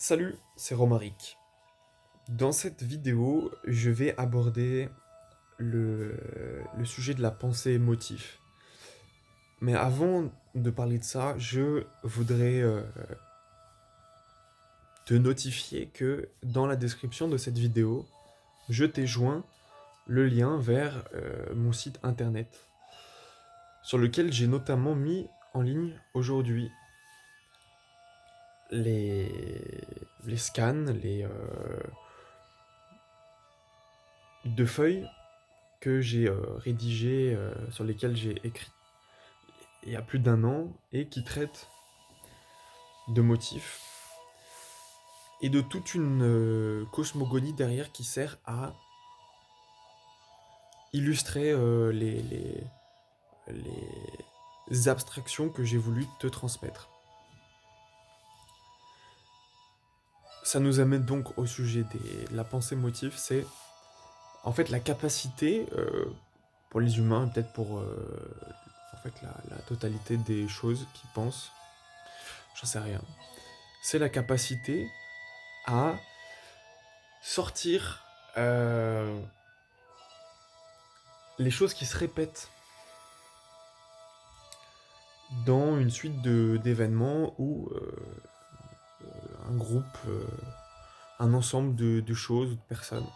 Salut, c'est Romaric. Dans cette vidéo, je vais aborder le sujet de la pensée émotive. Mais avant de parler de ça, je voudrais te notifier que dans la description de cette vidéo, je t'ai joint le lien vers mon site internet, sur lequel j'ai notamment mis en ligne aujourd'hui les, les scans, de feuilles que j'ai rédigées, sur lesquelles j'ai écrit il y a plus d'un an et qui traitent de motifs et de toute une cosmogonie derrière qui sert à illustrer les abstractions que j'ai voulu te transmettre. Ça nous amène donc au sujet de la pensée motive, c'est en fait la capacité pour les humains, peut-être pour en fait la totalité des choses qui pensent, j'en sais rien. C'est la capacité à sortir les choses qui se répètent dans une suite d'événements ou un groupe, un ensemble de choses, de personnes.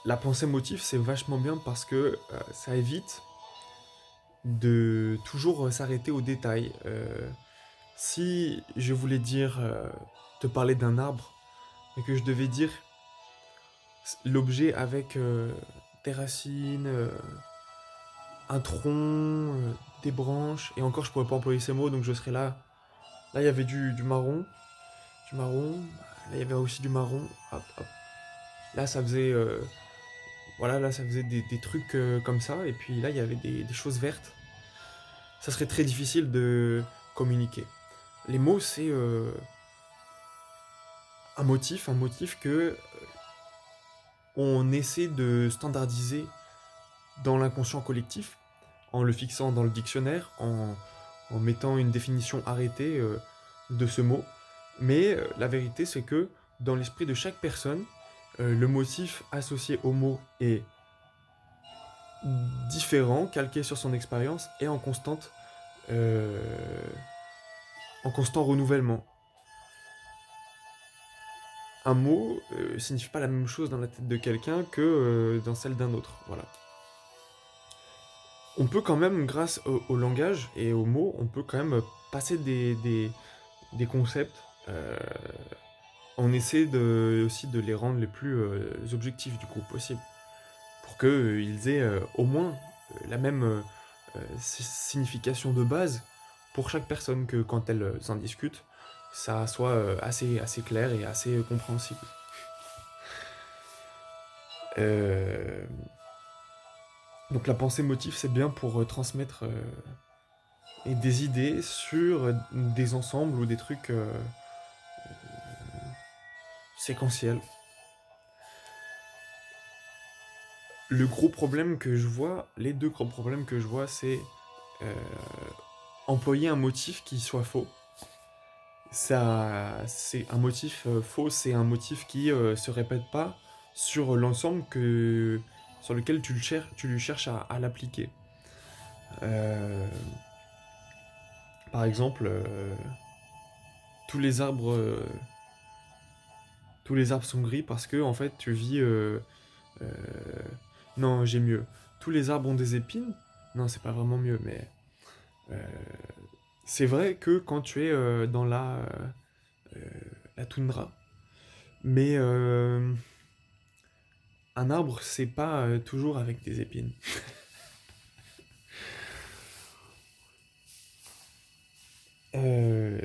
La pensée motive, c'est vachement bien parce que ça évite de toujours s'arrêter aux détails. Si je voulais te parler d'un arbre, et que je devais dire l'objet avec des racines, un tronc, des branches, et encore je pourrais pas employer ces mots, donc je serais là. Là il y avait du marron, là il y avait aussi du marron, hop, hop. Là ça faisait, voilà, là ça faisait des trucs comme ça, et puis là il y avait des choses vertes. Ça serait très difficile de communiquer. Les mots c'est un motif que on essaie de standardiser dans l'inconscient collectif, en le fixant dans le dictionnaire, en mettant une définition arrêtée de ce mot. Mais la vérité, c'est que dans l'esprit de chaque personne, le motif associé au mot est différent, calqué sur son expérience et euh, en constant renouvellement. Un mot signifie pas la même chose dans la tête de quelqu'un que dans celle d'un autre. Voilà. On peut quand même, grâce au langage et aux mots, on peut quand même passer des concepts. On essaie aussi de les rendre les plus objectifs du coup possible, pour qu'ils aient au moins la même signification de base pour chaque personne, que quand elles en discutent, ça soit assez clair et assez compréhensible. Euh, donc la pensée motive, c'est bien pour transmettre des idées sur des ensembles ou des trucs séquentiels. Le gros problème que je vois, les deux gros problèmes que je vois, c'est euh, employer un motif qui soit faux. Ça, c'est un motif faux, c'est un motif qui se répète pas sur l'ensemble sur lequel tu lui cherches à l'appliquer. Euh, Par exemple, tous les arbres, euh, tous les arbres sont gris parce que en fait tu vis. Euh, non, j'ai mieux. Tous les arbres ont des épines. Non, c'est pas vraiment mieux, mais euh, c'est vrai que quand tu es dans euh, la toundra, mais un arbre, c'est pas toujours avec des épines. Euh,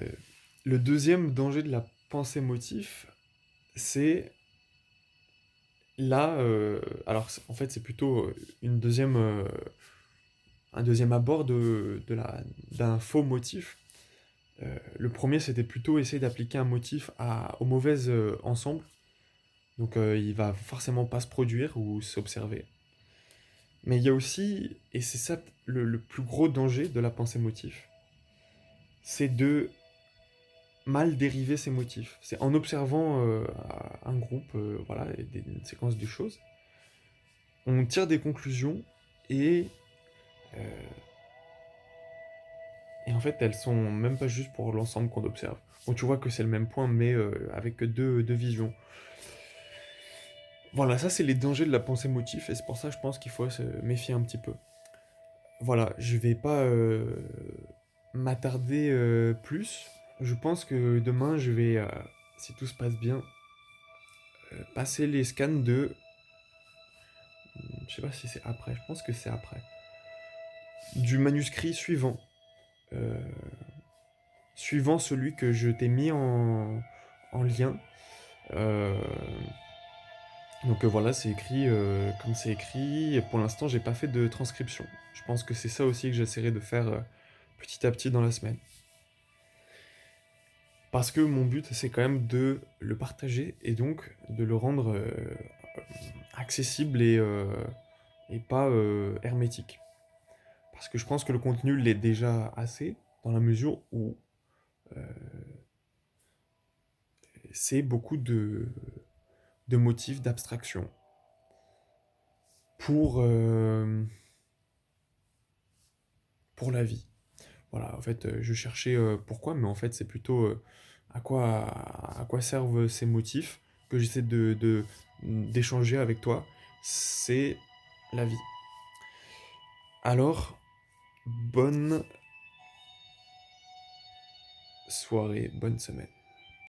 le deuxième danger de la pensée motif, c'est là. Alors, en fait, c'est plutôt un deuxième abord d'un faux motif. Le premier, c'était plutôt essayer d'appliquer un motif au mauvais ensemble. Donc, il va forcément pas se produire ou s'observer. Mais il y a aussi, et c'est ça le plus gros danger de la pensée motif, c'est de mal dériver ces motifs. C'est en observant un groupe, voilà, et une séquence de choses, on tire des conclusions et, euh, et en fait elles sont même pas juste pour l'ensemble qu'on observe. Bon, tu vois que c'est le même point, mais avec deux visions. Voilà, ça c'est les dangers de la pensée motif, et c'est pour ça que je pense qu'il faut se méfier un petit peu. Voilà, je vais pas m'attarder plus. Je pense que demain je vais, si tout se passe bien, passer les scans de. Je sais pas si c'est après, je pense que c'est après. Du manuscrit suivant. Euh, Suivant celui que je t'ai mis en lien. Euh, voilà, c'est écrit comme c'est écrit. Et pour l'instant, j'ai pas fait de transcription. Je pense que c'est ça aussi que j'essaierai de faire petit à petit dans la semaine. Parce que mon but, c'est quand même de le partager et donc de le rendre accessible et pas hermétique. Parce que je pense que le contenu l'est déjà assez, dans la mesure où euh, c'est beaucoup de motifs d'abstraction pour, pour la vie. Voilà, en fait, je cherchais pourquoi, mais en fait, c'est plutôt à quoi servent ces motifs que j'essaie d'échanger avec toi. C'est la vie. Alors, bonne soirée, bonne semaine.